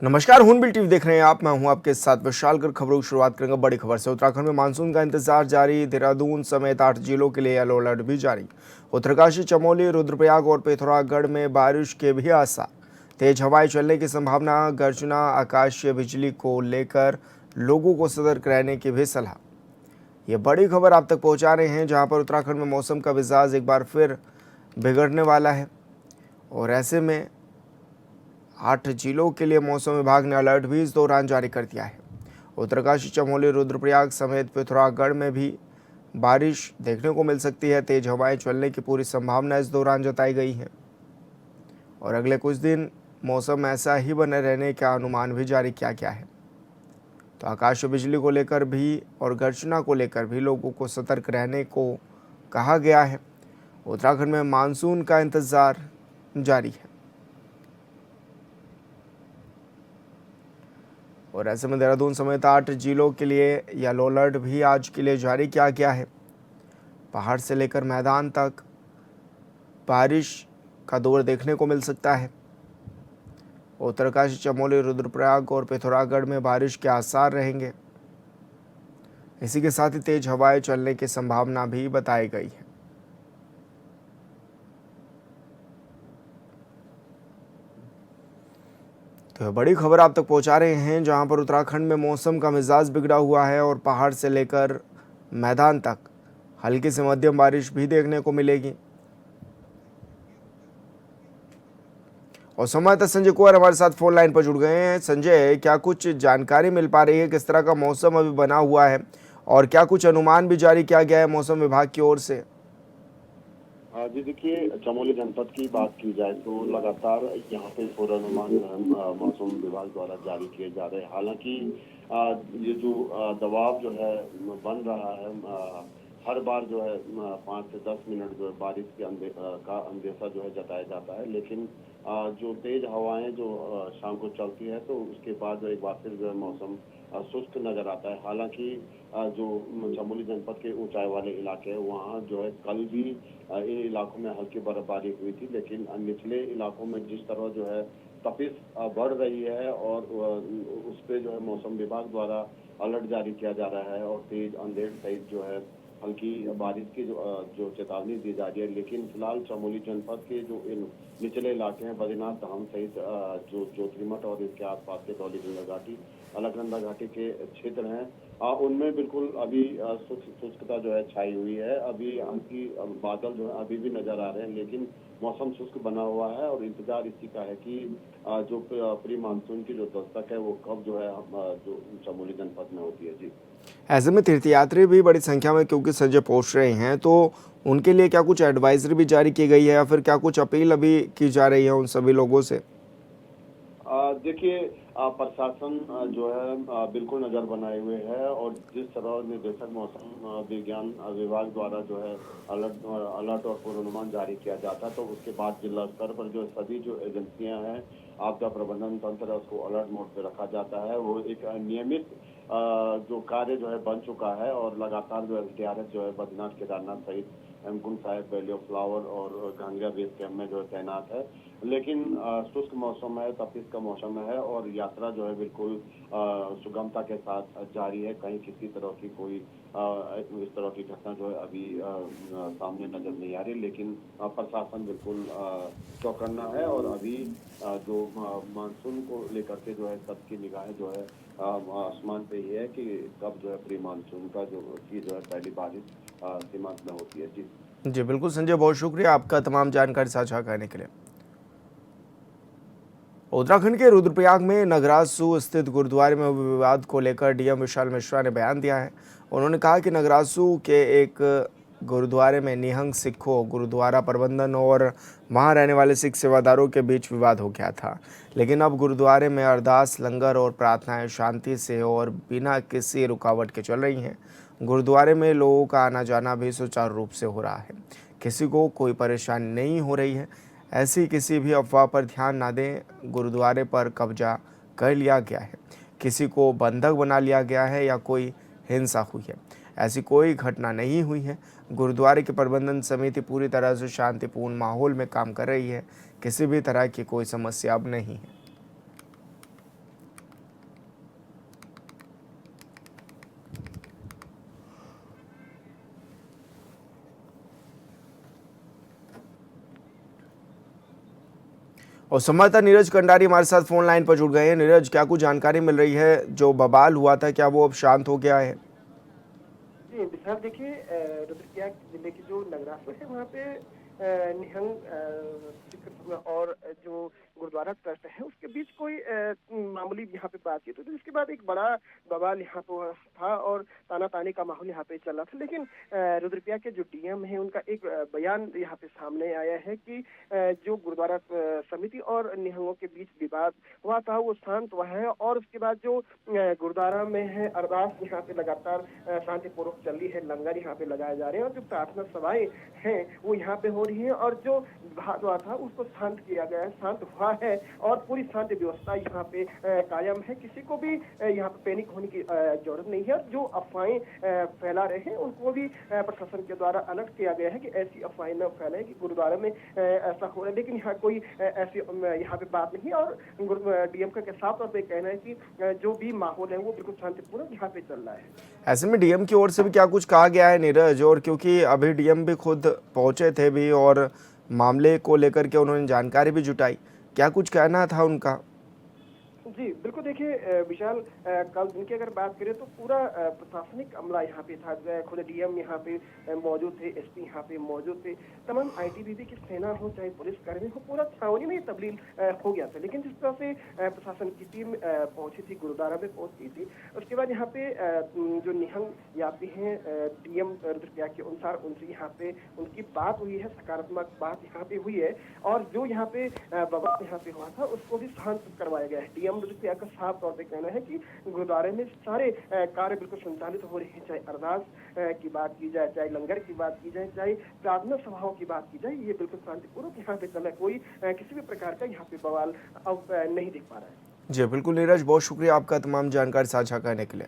नमस्कार, हूनबिल टीवी देख रहे हैं आप। मैं हूं आपके साथ विशाल कर खबरों की शुरुआत करेंगे बड़ी खबर से। उत्तराखंड में मानसून का इंतजार जारी। देहरादून समेत 8 जिलों के लिए येलो अलर्ट भी जारी। उत्तरकाशी, चमोली, रुद्रप्रयाग और पिथौरागढ़ में बारिश के भी आसार। तेज हवाएं चलने की संभावना। गर्जना, आकाशीय बिजली को लेकर लोगों को सतर्क रहने की भी सलाह। ये बड़ी खबर आप तक पहुंचा रहे हैं, जहां पर उत्तराखंड में मौसम का मिजाज एक बार फिर बिगड़ने वाला है। और ऐसे में 8 जिलों के लिए मौसम विभाग ने अलर्ट भी इस दौरान जारी कर दिया है। उत्तरकाशी, चमोली, रुद्रप्रयाग समेत पिथौरागढ़ में भी बारिश देखने को मिल सकती है। तेज हवाएं चलने की पूरी संभावना इस दौरान जताई गई है और अगले कुछ दिन मौसम ऐसा ही बने रहने का अनुमान भी जारी किया गया है। तो आकाशीय बिजली को लेकर भी और गर्जना को लेकर भी लोगों को सतर्क रहने को कहा गया है। उत्तराखंड में मानसून का इंतजार जारी है और ऐसे में देहरादून समेत 8 जिलों के लिए येलो अलर्ट भी आज के लिए जारी किया गया है। पहाड़ से लेकर मैदान तक बारिश का दौर देखने को मिल सकता है। उत्तरकाशी, चमोली, रुद्रप्रयाग और पिथौरागढ़ में बारिश के आसार रहेंगे। इसी के साथ ही तेज हवाएं चलने की संभावना भी बताई गई है। तो बड़ी खबर आप तक पहुंचा रहे हैं, जहां पर उत्तराखंड में मौसम का मिजाज बिगड़ा हुआ है और पहाड़ से लेकर मैदान तक हल्की से मध्यम बारिश भी देखने को मिलेगी। और संवाददाता संजय कुमार हमारे साथ फोन लाइन पर जुड़ गए हैं। संजय, क्या कुछ जानकारी मिल पा रही है, किस तरह का मौसम अभी बना हुआ है और क्या कुछ अनुमान भी जारी किया गया है मौसम विभाग की ओर से? जी देखिए, चमोली जनपद की बात की जाए तो लगातार यहाँ पे पूर्वानुमान जो है मौसम विभाग द्वारा जारी किए जा रहे हैं। हालांकि ये जो दबाव जो है बन रहा है, हर बार जो है 5 से 10 मिनट जो है बारिश के का अंदेशा जो है जताया जाता है, लेकिन जो तेज हवाएं जो शाम को चलती है तो उसके बाद जो एक बार फिर जो है मौसम शुष्क नजर आता है। हालांकि जो चमोली जनपद के ऊंचाई वाले इलाके हैं वहाँ जो है कल भी इन इलाकों में हल्की बर्फबारी हुई थी, लेकिन निचले इलाकों में जिस तरह जो है तपिश बढ़ रही है और उस पे जो है मौसम विभाग द्वारा अलर्ट जारी किया जा रहा है और तेज अंधेर सहित जो है हल्की बारिश की जो चेतावनी दी जा रही है। लेकिन फिलहाल चमोली जनपद के जो इन निचले इलाके हैं, बद्रीनाथ धाम सहित जो ज्योतिर्मठ और इसके आसपास के धौलीगंगा घाटी, अलकनंदा घाटी के क्षेत्र हैं, उनमें बिल्कुल अभी शुष्कता जो है छाई हुई है। अभी हल्की बादल जो है अभी भी नजर आ रहे हैं, लेकिन मौसम शुष्क बना हुआ है और इंतजार इसी का है कि जो प्री मानसून की जो दस्तक है वो कब जो है जो चमोली जनपद में होती है। जी, ऐसे में तीर्थयात्री भी बड़ी संख्या में क्योंकि संजय पहुंच रहे हैं, तो उनके लिए क्या कुछ एडवाइजरी भी जारी की गई है या फिर क्या कुछ अपील अभी की जा रही है उन सभी लोगों से? देखिए, प्रशासन जो है बिल्कुल नजर बनाए हुए है और जिस तरह निदेशक मौसम विज्ञान विभाग द्वारा जो है अलर्ट और पूर्वानुमान जारी किया जाता है, तो उसके बाद जिला स्तर पर जो सभी जो एजेंसियां हैं, आपदा प्रबंधन तंत्र है, उसको अलर्ट मोड पे रखा जाता है। वो एक नियमित जो कार्य जो है बन चुका है और लगातार जो एसडीआरएफ जो है बद्रीनाथ, केदारनाथ सहित Hemkund Sahib, valley of flower और घांगरा बेस कैंप में जो है तैनात है। लेकिन शुष्क मौसम है, तपिश का मौसम है और यात्रा जो है बिल्कुल सुगमता के साथ जारी है। कहीं किसी तरह की कोई इस तरह की घटना जो है अभी सामने नजर नहीं आ रही, लेकिन प्रशासन बिल्कुल चौकन्ना है और अभी जो मानसून को लेकर के जो है सबकी निगाहें जो है आसमान पे ही है कि कब जो है प्री मानसून का जो है पहली बारिश सीमांत में होती है। जी, जी बिल्कुल संजय, बहुत शुक्रिया आपका तमाम जानकारी साझा करने के लिए। उत्तराखंड के रुद्रप्रयाग में नगरासू स्थित गुरुद्वारे में हुए विवाद को लेकर डीएम विशाल मिश्रा ने बयान दिया है। उन्होंने कहा कि नगरासू के एक गुरुद्वारे में निहंग सिखों, गुरुद्वारा प्रबंधन और वहां रहने वाले सिख सेवादारों के बीच विवाद हो गया था, लेकिन अब गुरुद्वारे में अरदास, लंगर और प्रार्थनाएं शांति से और बिना किसी रुकावट के चल रही हैं। गुरुद्वारे में लोगों का आना जाना भी सुचारू रूप से हो रहा है, किसी को कोई परेशानी नहीं हो रही है। ऐसी किसी भी अफवाह पर ध्यान ना दें। गुरुद्वारे पर कब्जा कर लिया गया है, किसी को बंधक बना लिया गया है या कोई हिंसा हुई है, ऐसी कोई घटना नहीं हुई है। गुरुद्वारे की प्रबंधन समिति पूरी तरह से शांतिपूर्ण माहौल में काम कर रही है, किसी भी तरह की कोई समस्या अब नहीं है। और संवाददाता नीरज कंडारी हमारे साथ फोन लाइन पर जुड़ गए हैं। नीरज, क्या कुछ जानकारी मिल रही है? जो बवाल हुआ था, क्या वो अब शांत हो गया है? जी, विशाल देखिए रुद्रप्रयाग जिले की जो नगरासो है वहाँ पे निहंग सिख और जो गुरुद्वारा ट्रस्ट है उसके बीच कोई मामूली यहाँ पे बातचीत हुई। तो इसके बाद एक बड़ा बवाल यहाँ पे था और तानातानी का माहौल यहाँ पे चल रहा था। लेकिन रुद्रप्रयाग के जो डीएम है उनका एक बयान यहाँ पे सामने आया है कि जो गुरुद्वारा समिति और निहंगों के बीच विवाद हुआ था वो शांत हुआ है और उसके बाद जो गुरुद्वारा में है अरदास यहाँ पे लगातार शांतिपूर्वक चल रही है, लंगर यहाँ पे लगाए जा रहे हैं और जो प्रार्थना सभाएं हैं वो यहाँ पे हो रही है और जो विवाद हुआ था उसको शांत किया गया है, शांत हुआ है और पूरी शांति व्यवस्था यहाँ पे कायम है। किसी को भी यहाँ पे पैनिक होने की जरूरत नहीं है और जो अफवाहें फैला रहे हैं उनको भी प्रशासन के द्वारा अलर्ट किया गया है कि ऐसी अफवाहें न फैलाएं कि गुरुद्वारा में ऐसा हो रहा है। लेकिन यहाँ कोई ऐसी यहाँ पे बात नहीं है और डीएम का साफ तौर पर कहना है कि जो भी माहौल है वो बिल्कुल शांतिपूर्ण यहाँ पे चल रहा है। ऐसे में डीएम की ओर से भी क्या कुछ कहा गया है नीरज? और क्योंकि अभी डीएम भी खुद पहुंचे थे भी और मामले को लेकर के उन्होंने जानकारी भी जुटाई, क्या कुछ कहना था उनका? जी बिल्कुल देखिए विशाल कल दिन की अगर बात करें तो पूरा प्रशासनिक अमला यहाँ पे था। खुद डीएम यहाँ पे मौजूद थे, एसपी यहाँ पे मौजूद थे, तमाम आईटीबीपी की सेना हो चाहे पुलिस कर्मी हो, पूरा छावनी में तब्दील हो गया था। लेकिन जिस तरह से प्रशासन की टीम पहुंची थी, गुरुद्वारा में पहुंची थी, उसके बाद यहाँ पे जो निहंग यात्री हैं डीएम रुद्रप्रयाग के अनुसार उनसे यहाँ पे उनकी बात हुई है, सकारात्मक बात यहाँ पे हुई है और जो यहाँ पे बवाल यहाँ पे हुआ था उसको भी शांत करवाया गया है। डीएम रुद्रप्रयाग का साफ तौर पे कहना है कि गुरुद्वारे में सारे कार्य बिल्कुल संचालित हो रहे हैं, चाहे अरदास की बात की जाए, चाहे लंगर की बात की जाए, चाहे प्रार्थना सभाओं की बात की जाए, ये बिल्कुल शांतिपूर्वक यहाँ पे चल रहा है। कोई किसी भी प्रकार का यहाँ पे बवाल अब नहीं दिख पा रहा है। जी बिल्कुल नीरज, बहुत शुक्रिया आपका तमाम जानकारी साझा करने के लिए।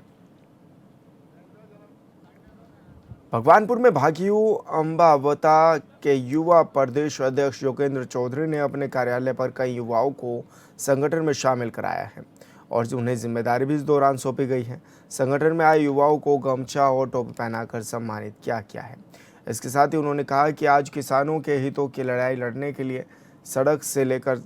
भगवानपुर में भाकियू अम्बावता के युवा प्रदेश अध्यक्ष योगेंद्र चौधरी ने अपने कार्यालय पर कई युवाओं को संगठन में शामिल कराया है और उन्हें जिम्मेदारी भी इस दौरान सौंपी गई है। संगठन में आए युवाओं को गमछा और टोपी पहनाकर सम्मानित किया गया है। इसके साथ ही उन्होंने कहा कि आज किसानों के हितों की लड़ाई लड़ने के लिए सड़क से लेकर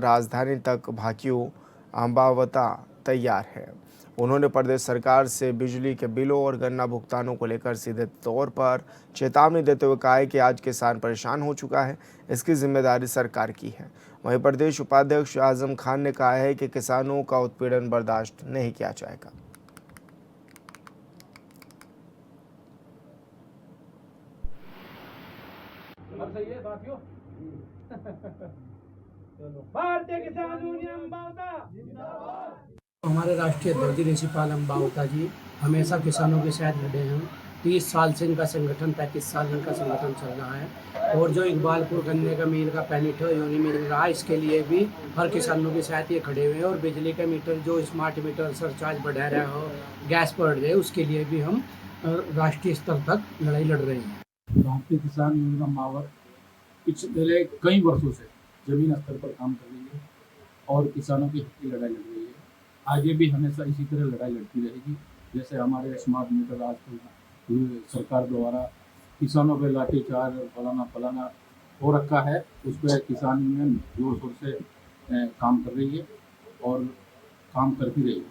राजधानी तक भाकियू अम्बावता तैयार है। उन्होंने प्रदेश सरकार से बिजली के बिलों और गन्ना भुगतानों को लेकर सीधे तौर पर चेतावनी देते हुए कहा है कि आज किसान परेशान हो चुका है, इसकी जिम्मेदारी सरकार की है। वहीं प्रदेश उपाध्यक्ष आजम खान ने कहा है कि किसानों का उत्पीड़न बर्दाश्त नहीं किया जाएगा। भारतीय किसान यूनियन जिंदाबाद। हमारे राष्ट्रीय अध्यक्ष ऋषिपाल अम्बावता जी हमेशा किसानों के साथ लड़े हैं। 30 साल से इनका संगठन, 35 साल इनका संगठन चल रहा है और जो इकबालपुर गन्ने का मील का पेनिट यूनि मिल रहा है, इसके लिए भी हर किसानों के साथ ये खड़े हुए हैं। और बिजली का मीटर जो स्मार्ट मीटर सरचार्ज बढ़ा रहा हो, गैस बढ़ रहे, उसके लिए भी हम राष्ट्रीय स्तर तक लड़ाई लड़ रहे हैं। भारतीय किसान यूनियन मावर पिछले कई वर्षों से जमीन स्तर पर काम कर रही है और किसानों की हित की लड़ाई लड़ रही है। आगे भी हमेशा इसी तरह लड़ाई लड़ती रहेगी। जैसे हमारे स्मार्ट मीटर आजकल सरकार द्वारा किसानों पर लाठीचार्ज फलाना हो रखा है, उस पर किसान यूनियन जोर शोर से काम कर रही है और काम करती रहेगी।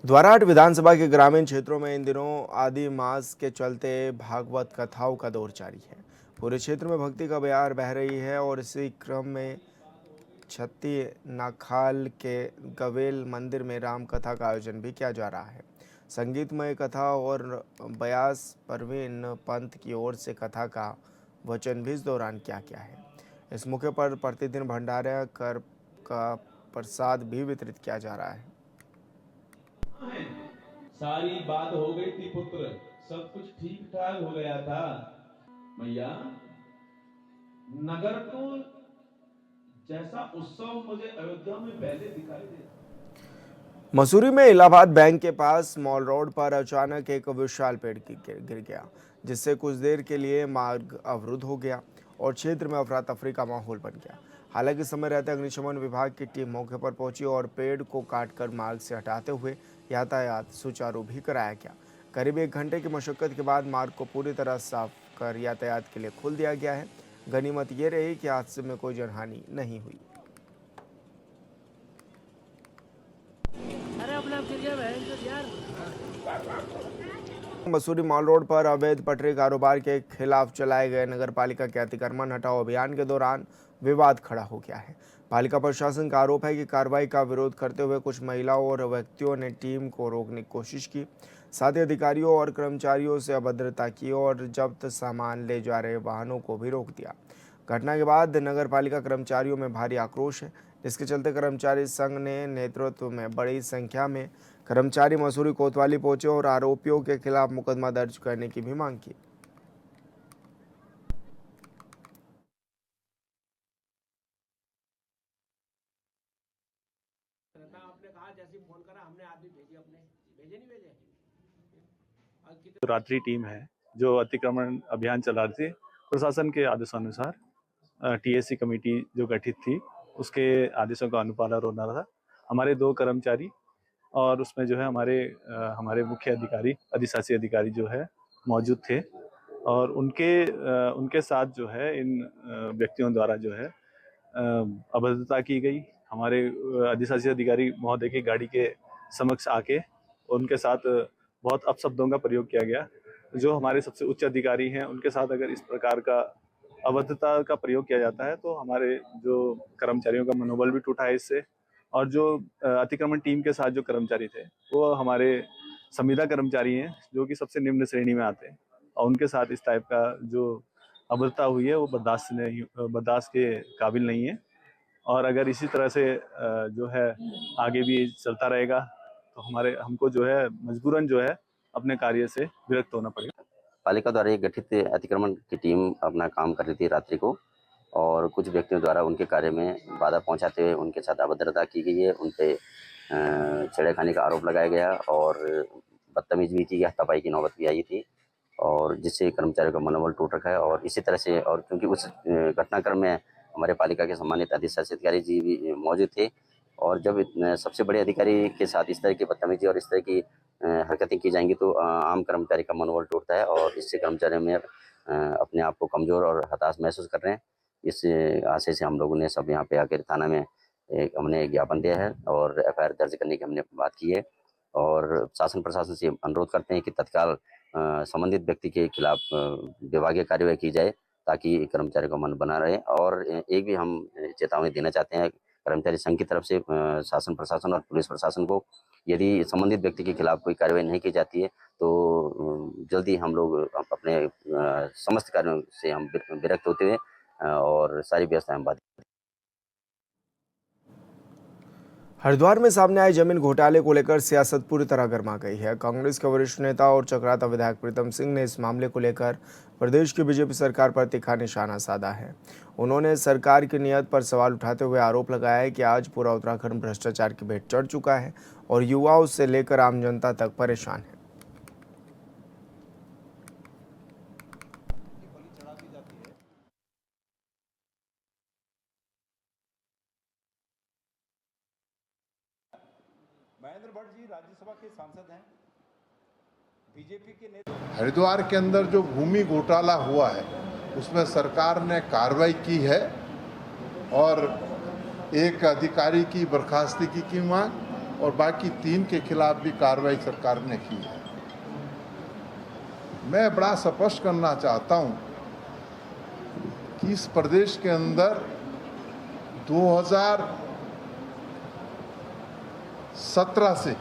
द्वाराहाट विधानसभा के ग्रामीण क्षेत्रों में इन दिनों आदि मास के चलते भागवत कथाओं का दौर जारी है। पूरे क्षेत्र में भक्ति का बयार बह रही है और इसी क्रम में छत्ती नाखाल के गवेल मंदिर में राम कथा का आयोजन भी किया जा रहा है। संगीतमय कथा और बयास परवीन पंत की ओर से कथा का वचन भी इस दौरान किया गया है। इस मौके पर प्रतिदिन भंडारा कर का प्रसाद भी वितरित किया जा रहा है। सारी बात हो गई थी पुत्र, सब कुछ ठीक ठाक हो गया था मैया। नगर को जैसा उत्सव मुझे अयोध्या में पहले दिखाई दे। मसूरी में इलाहाबाद बैंक के पास मॉल रोड पर अचानक एक विशाल पेड़ गिर गया, जिससे कुछ देर के लिए मार्ग अवरुद्ध हो गया और क्षेत्र में अफरा तफरी का माहौल बन गया। हालांकि समय रहते अग्निशमन विभाग की टीम मौके पर पहुंची और पेड़ को काटकर मार्ग से हटाते हुए यातायात सुचारू भी कराया गया। करीब 1 घंटे की मशक्कत के बाद मार्ग को पूरी तरह साफ कर यातायात के लिए खोल दिया गया है। गनीमत ये रही कि हादसे में कोई जनहानि नहीं हुई। मसूरी मॉल रोड पर अवैध पटरी कारोबार के खिलाफ चलाए गए नगर पालिका के अतिक्रमण हटाओ अभियान के दौरान विवाद खड़ा हो गया है। पालिका प्रशासन का आरोप है कि कार्रवाई का विरोध करते हुए कुछ महिलाओं और व्यक्तियों ने टीम को रोकने की कोशिश की, साथ ही अधिकारियों और कर्मचारियों से अभद्रता की और जब्त सामान ले जा रहे वाहनों को भी रोक दिया। घटना के बाद नगर पालिका कर्मचारियों में भारी आक्रोश है, जिसके चलते कर्मचारी संघ ने नेतृत्व में बड़ी संख्या में कर्मचारी मसूरी कोतवाली पहुंचे और आरोपियों के खिलाफ मुकदमा दर्ज करने की भी मांग की। आपने कहा जैसे फोन करा हमने आदमी भेजे, अपने भेजे नहीं भेजे। तो रात्रि टीम है जो अतिक्रमण अभियान चला रही थी, प्रशासन के आदेशानुसार टीएससी कमेटी जो गठित थी उसके आदेशों का अनुपालन होना था। हमारे 2 कर्मचारी और उसमें जो है हमारे मुख्य अधिकारी, अधिशासी अधिकारी जो है मौजूद थे और उनके साथ जो है इन व्यक्तियों द्वारा जो है अभद्रता की गई। हमारे अधिशासी अधिकारी महोदय की गाड़ी के समक्ष आके उनके साथ बहुत अपशब्दों का प्रयोग किया गया। जो हमारे सबसे उच्च अधिकारी हैं उनके साथ अगर इस प्रकार का अभद्रता का प्रयोग किया जाता है तो हमारे जो कर्मचारियों का मनोबल भी टूटा है इससे। और जो अतिक्रमण टीम के साथ जो कर्मचारी थे वो हमारे संविदा कर्मचारी हैं जो कि सबसे निम्न श्रेणी में आते हैं और उनके साथ इस टाइप का जो अभद्रता हुई है वो बर्दाश्त के काबिल नहीं है। और अगर इसी तरह से जो है आगे भी चलता रहेगा तो हमको जो है मजबूरन जो है अपने कार्य से विरक्त होना पड़ेगा। पालिका द्वारा एक गठित अतिक्रमण की टीम अपना काम कर रही थी रात्रि को और कुछ व्यक्तियों द्वारा उनके कार्य में बाधा पहुंचाते हुए उनके साथ अभद्रता की गई है। उन पे छेड़खानी का आरोप लगाया गया और बदतमीजी भी की, हाथापाई की नौबत भी आई थी और जिससे कर्मचारियों का मनोबल टूट रखा है। और इसी तरह से और क्योंकि उस घटनाक्रम में हमारे पालिका के सम्मानित अधिशासी अधिकारी जी भी मौजूद थे और जब सबसे बड़े अधिकारी के साथ इस तरह की बदतमीजी और इस तरह की हरकतें की जाएंगी तो आम कर्मचारी का मनोबल टूटता है और इससे कर्मचारियों में अपने आप को कमज़ोर और हताश महसूस कर रहे हैं। इस आशय से हम लोगों ने सब यहाँ पे आकर थाना में हमने ज्ञापन दिया है और एफआईआर दर्ज करने की हमने बात की है और शासन प्रशासन से अनुरोध करते हैं कि तत्काल संबंधित व्यक्ति के खिलाफ विभागीय कार्रवाई की जाए ताकि कर्मचारी का मन बना रहे। और एक भी हम चेतावनी देना चाहते हैं कर्मचारी संघ की तरफ से शासन प्रशासन और पुलिस प्रशासन को, यदि संबंधित व्यक्ति के खिलाफ कोई कार्रवाई नहीं की जाती है तो जल्दी हम लोग अपने समस्त कार्यों से हम विरक्त होते हुए और सारी व्यवस्थाएं बाधित। हरिद्वार में सामने आए जमीन घोटाले को लेकर सियासत पूरी तरह गर्मा गई है। कांग्रेस के वरिष्ठ नेता और चक्राता विधायक प्रीतम सिंह ने इस मामले को लेकर प्रदेश की बीजेपी सरकार पर तीखा निशाना साधा है। उन्होंने सरकार की नीयत पर सवाल उठाते हुए आरोप लगाया है कि आज पूरा उत्तराखंड भ्रष्टाचार की भेंट चढ़ चुका है और युवाओं से लेकर आम जनता तक परेशान है। महेंद्र भट्ट जी राज्यसभा के सांसद हैं, बीजेपी के नेता। हरिद्वार के अंदर जो भूमि घोटाला हुआ है उसमें सरकार ने कार्रवाई की है और एक अधिकारी की बर्खास्तगी की मांग और बाकी 3 के खिलाफ भी कार्रवाई सरकार ने की है। मैं बड़ा स्पष्ट करना चाहता हूं कि इस प्रदेश के अंदर 2017 से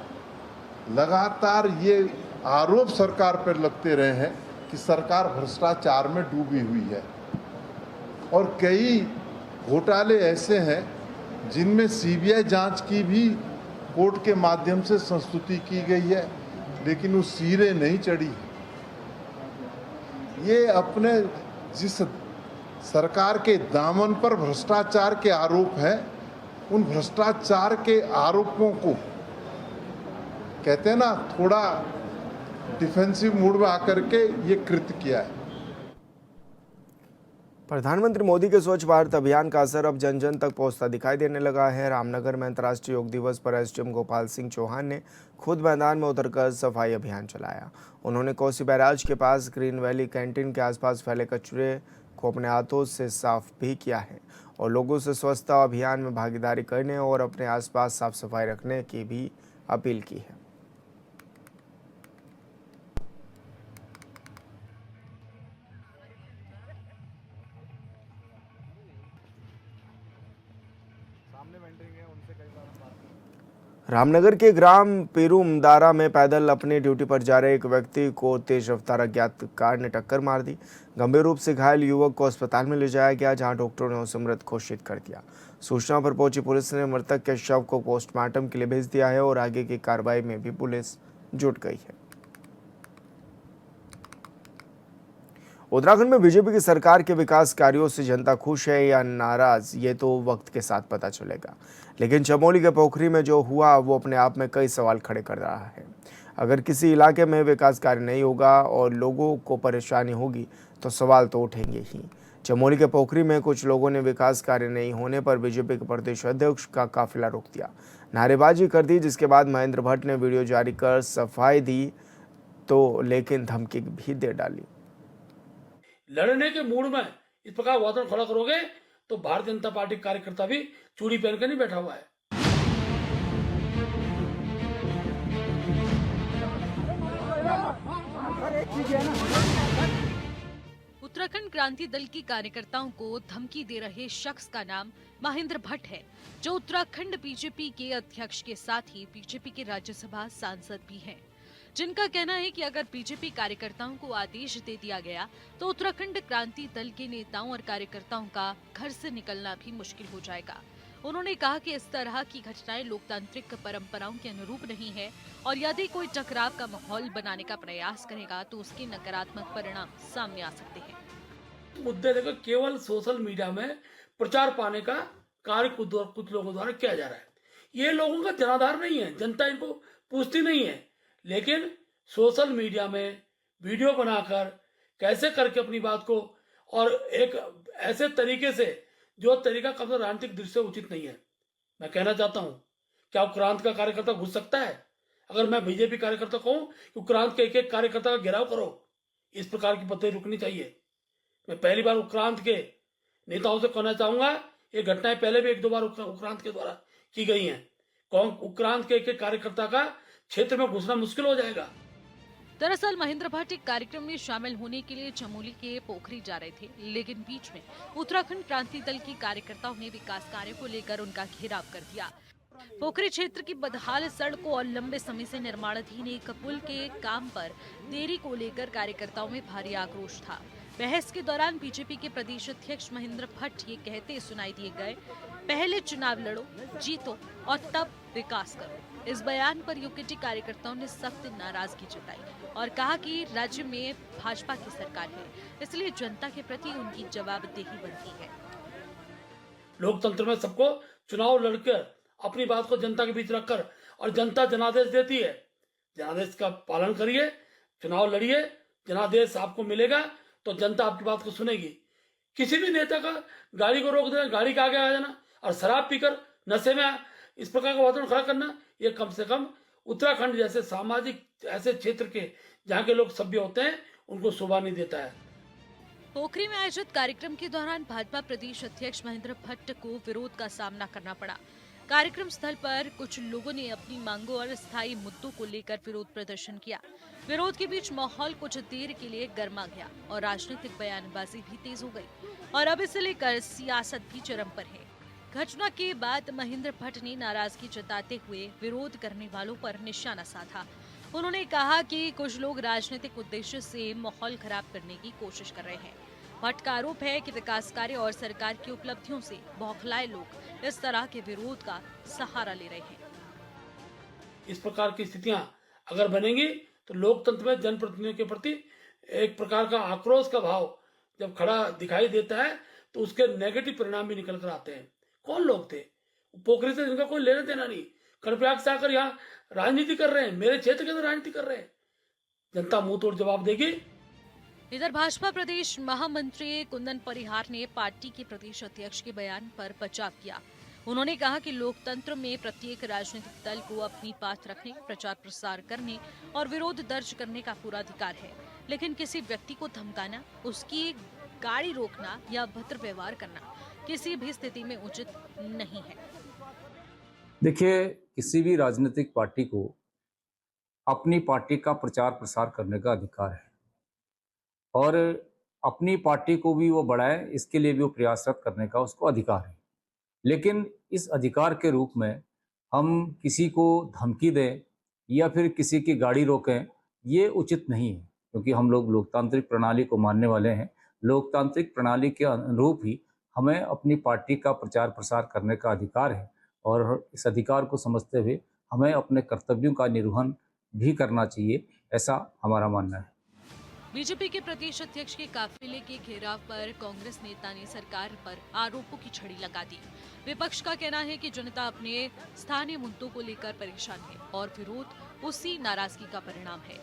लगातार ये आरोप सरकार पर लगते रहे हैं कि सरकार भ्रष्टाचार में डूबी हुई है और कई घोटाले ऐसे हैं जिनमें सीबीआई जांच की भी कोर्ट के माध्यम से संस्तुति की गई है लेकिन वो सिरे नहीं चढ़ी। ये अपने जिस सरकार के दामन पर भ्रष्टाचार के आरोप हैं उन भ्रष्टाचार के आरोपों को कहते हैं ना थोड़ा डिफेंसिव मूड में आकर के ये कृत्य किया है। प्रधानमंत्री मोदी के स्वच्छ भारत अभियान का असर अब जन जन तक पहुंचता दिखाई देने लगा है। रामनगर में अंतर्राष्ट्रीय योग दिवस पर एसडीएम गोपाल सिंह चौहान ने खुद मैदान में उतरकर सफाई अभियान चलाया। उन्होंने कोसी बैराज के पास ग्रीन वैली कैंटीन के आसपास फैले कचरे को अपने हाथों से साफ भी किया है और लोगों से स्वच्छता अभियान में भागीदारी करने और अपने आसपास साफ सफाई रखने की भी अपील की है। रामनगर के ग्राम पेरूमदारा में पैदल अपनी ड्यूटी पर जा रहे एक व्यक्ति को तेज रफ्तार अज्ञात कार ने टक्कर मार दी। गंभीर रूप से घायल युवक को अस्पताल में ले जाया गया, जहां डॉक्टरों ने उसे मृत घोषित कर दिया। सूचना पर पहुंची पुलिस ने मृतक के शव को पोस्टमार्टम के लिए भेज दिया है और आगे की कार्रवाई में भी पुलिस जुट गई है। उत्तराखंड में बीजेपी की सरकार के विकास कार्यों से जनता खुश है या नाराज, ये तो वक्त के साथ पता चलेगा। लेकिन चमोली के पोखरी में जो हुआ वो अपने आप में कई सवाल खड़े कर रहा है। अगर किसी इलाके में विकास कार्य नहीं होगा और लोगों को परेशानी होगी तो सवाल तो उठेंगे ही। चमोली के पोखरी में कुछ लोगों ने विकास कार्य नहीं होने पर बीजेपी के प्रदेश अध्यक्ष का काफिला रोक दिया, नारेबाजी कर दी, जिसके बाद महेंद्र भट्ट ने वीडियो जारी कर सफाई दी तो लेकिन धमकी भी दे डाली। लड़ने के मूड में इस प्रकार वातावरण खड़ा करोगे तो भारतीय जनता पार्टी कार्यकर्ता भी चूड़ी पहन कर नहीं बैठा हुआ है। उत्तराखंड क्रांति दल की कार्यकर्ताओं को धमकी दे रहे शख्स का नाम महेंद्र भट्ट है, जो उत्तराखंड बीजेपी के अध्यक्ष के साथ ही बीजेपी के राज्यसभा सांसद भी हैं, जिनका कहना है कि अगर बीजेपी कार्यकर्ताओं को आदेश दे दिया गया तो उत्तराखंड क्रांति दल के नेताओं और कार्यकर्ताओं का घर से निकलना भी मुश्किल हो जाएगा। उन्होंने कहा कि इस तरह की घटनाएं लोकतांत्रिक परंपराओं के अनुरूप नहीं है और यदि कोई टकराव का माहौल बनाने का प्रयास करेगा तो उसके नकारात्मक परिणाम सामने आ सकते हैं। मुद्दे देखो, केवल सोशल मीडिया में प्रचार पाने का कार्य कुछ लोगों द्वारा किया जा रहा है। ये लोगों का जनाधार नहीं है, जनता इनको पूछती नहीं है, लेकिन सोशल मीडिया में वीडियो बनाकर कैसे करके अपनी बात को और एक ऐसे तरीके से जो तरीका कब राजनीतिक दृष्टि से उचित नहीं है। मैं कहना चाहता हूं, क्या उक्रांत का कार्यकर्ता घुस सकता है? अगर मैं बीजेपी कार्यकर्ता कहूं कि उक्रांत के एक एक कार्यकर्ता का घेराव करो, इस प्रकार की पद्धति रुकनी चाहिए। मैं पहली बार उक्रांत के नेताओं से कहना चाहूंगा, ये घटनाएं पहले भी एक दो बार उक्रांत के द्वारा की गई हैं। उक्रांत के एक एक कार्यकर्ता का क्षेत्र में घुसना मुश्किल हो जाएगा। दरअसल महेंद्र भट्ट एक कार्यक्रम में शामिल होने के लिए चमोली के पोखरी जा रहे थे, लेकिन बीच में उत्तराखंड क्रांति दल के कार्यकर्ताओं ने विकास कार्य को लेकर उनका घेराव कर दिया। पोखरी क्षेत्र की बदहाल सड़कों और लंबे समय से निर्माणाधीन एक पुल के काम पर देरी को लेकर कार्यकर्ताओं में भारी आक्रोश था। बहस के दौरान बीजेपी के प्रदेश अध्यक्ष महेंद्र भट्ट ये कहते सुनाई दिए गए, पहले चुनाव लड़ो, जीतो और तब विकास करो। इस बयान पर यूकेटी कार्यकर्ताओं ने सख्त नाराजगी जताई और कहा कि राज्य में भाजपा की सरकार है, इसलिए जनता के प्रति उनकी जवाबदेही बनती है। लोकतंत्र में सबको चुनाव लड़कर अपनी बात को जनता के बीच रखकर, और जनता जनादेश देती है, जनादेश का पालन करिए, चुनाव लड़िए, जनादेश आपको मिलेगा तो जनता आपकी बात को सुनेगी। किसी भी नेता का गाड़ी को रोक देना, गाड़ी के आगे आ जाना और शराब पीकर नशे में इस प्रकार का वातावरण खड़ा करना, ये कम से कम उत्तराखंड जैसे सामाजिक ऐसे क्षेत्र के जहाँ के लोग सभ्य होते हैं उनको शोभा नहीं देता है। पोखरी में आयोजित कार्यक्रम के दौरान भाजपा प्रदेश अध्यक्ष महेंद्र भट्ट को विरोध का सामना करना पड़ा। कार्यक्रम स्थल पर कुछ लोगों ने अपनी मांगों और स्थायी मुद्दों को लेकर विरोध प्रदर्शन किया। विरोध के बीच माहौल कुछ देर के लिए गर्मा गया और राजनीतिक बयानबाजी भी तेज हो गई और अब इसे लेकर सियासत भी चरम पर है। घटना के बाद महेंद्र भट्ट ने नाराजगी जताते हुए विरोध करने वालों पर निशाना साधा। उन्होंने कहा कि कुछ लोग राजनीतिक उद्देश्य से माहौल खराब करने की कोशिश कर रहे हैं। भट्ट का आरोप है कि विकास कार्य और सरकार की उपलब्धियों से बौखलाए लोग इस तरह के विरोध का सहारा ले रहे हैं। इस प्रकार की स्थितियां अगर बनेंगी तो लोकतंत्र में जनप्रतिनिधियों के प्रति एक प्रकार का आक्रोश का भाव जब खड़ा दिखाई देता है तो उसके नेगेटिव परिणाम भी निकल कर आते हैं। कौन लोग थे? पोखरी से जिनका कोई लेना देना नहीं, कर्णप्रयाग से आकर यहाँ राजनीति कर रहे हैं, मेरे क्षेत्र के अंदर राजनीति कर रहे हैं। जनता मुंह तोड़ जवाब देगी। इधर भाजपा प्रदेश महामंत्री कुंदन परिहार ने पार्टी के प्रदेश अध्यक्ष के बयान पर बचाव किया। उन्होंने कहा कि लोकतंत्र में प्रत्येक राजनीतिक दल को अपनी बात रखने, प्रचार प्रसार करने और विरोध दर्ज करने का पूरा अधिकार है, लेकिन किसी व्यक्ति को धमकाना, उसकी गाड़ी रोकना या अभद्र व्यवहार करना किसी भी स्थिति में उचित नहीं है। देखिए, किसी भी राजनीतिक पार्टी को अपनी पार्टी का प्रचार प्रसार करने का अधिकार है और अपनी पार्टी को भी वो बढ़ाए, इसके लिए भी वो प्रयासरत करने का उसको अधिकार है। लेकिन इस अधिकार के रूप में हम किसी को धमकी दें या फिर किसी की गाड़ी रोकें, ये उचित नहीं है, क्योंकि हम लोग लोकतांत्रिक प्रणाली को मानने वाले हैं। लोकतांत्रिक प्रणाली के अनुरूप ही हमें अपनी पार्टी का प्रचार प्रसार करने का अधिकार है और इस अधिकार को समझते हुए हमें अपने कर्तव्यों का निर्वहन भी करना चाहिए, ऐसा हमारा मानना है। बीजेपी के प्रदेश अध्यक्ष के काफिले के घेराव पर कांग्रेस नेता ने सरकार पर आरोपों की छड़ी लगा दी। विपक्ष का कहना है कि जनता अपने स्थानीय मुद्दों को लेकर परेशान है और विरोध उसी नाराजगी का परिणाम है।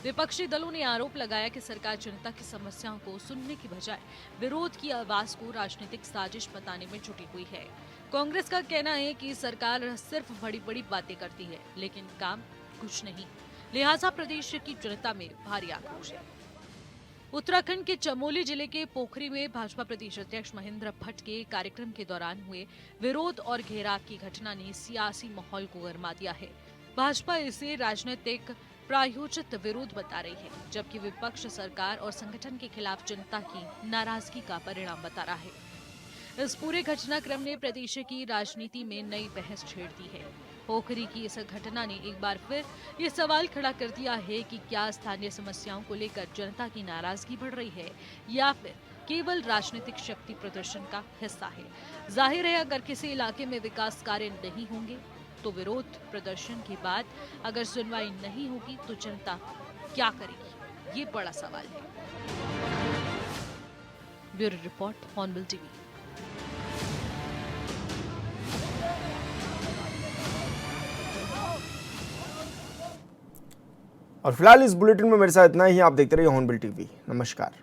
विपक्षी दलों ने आरोप लगाया कि सरकार जनता की समस्याओं को सुनने की बजाय विरोध की आवाज को राजनीतिक साजिश बताने में जुटी हुई है। कांग्रेस का कहना है कि सरकार सिर्फ बड़ी बड़ी बातें करती है लेकिन काम कुछ नहीं, लिहाजा प्रदेश की जनता में भारी आक्रोश है। उत्तराखंड के चमोली जिले के पोखरी में भाजपा प्रदेश अध्यक्ष महेंद्र भट्ट के कार्यक्रम के दौरान हुए विरोध और घेराव की घटना ने सियासी माहौल को गरमा दिया है। भाजपा इसे राजनीतिक प्रायोजित विरोध बता रही है, जबकि विपक्ष सरकार और संगठन के खिलाफ जनता की नाराजगी का परिणाम बता रहा है। इस पूरे घटनाक्रम ने प्रदेश की राजनीति में नई बहस छेड़ दी है। पोखरी की इस घटना ने एक बार फिर ये सवाल खड़ा कर दिया है कि क्या स्थानीय समस्याओं को लेकर जनता की नाराजगी बढ़ रही है या फिर केवल राजनीतिक शक्ति प्रदर्शन का हिस्सा है। जाहिर है, अगर किसी इलाके में विकास कार्य नहीं होंगे तो विरोध प्रदर्शन के बाद अगर सुनवाई नहीं होगी तो जनता क्या करेगी, ये बड़ा सवाल है। Bureau report, hornbill TV. और फिलहाल इस बुलेटिन में मेरे साथ इतना ही। आप देखते रहिए हॉर्नबिल टीवी। नमस्कार।